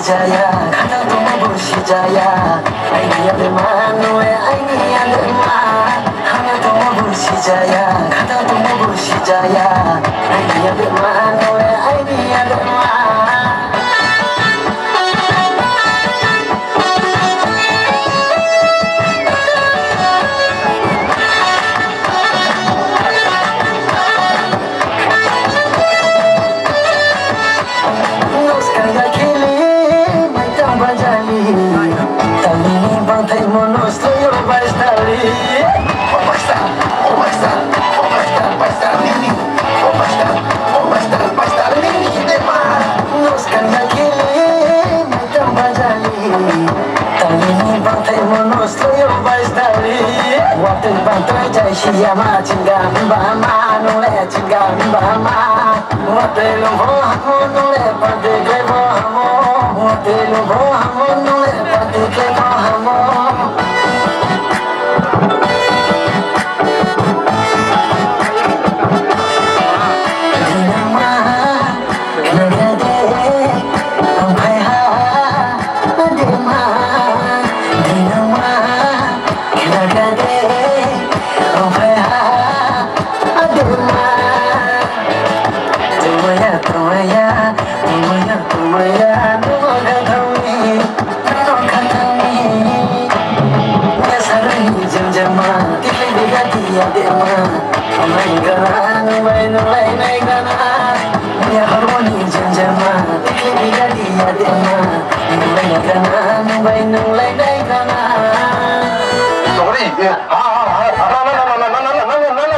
Jaya, kata tumu bushi jaya, ini ada mana, ini ada mana, hanya tumu bushi jaya, kata tumu bushi jaya, ini ada mana, ini ada mana. Siapa cinta mbama noleh cinta mbama Watelu bohamu noleh padike bohamu Watelu bohamu noleh padike bohamu Dinama nagade Ampaiha adema Dinama nagade Sorry,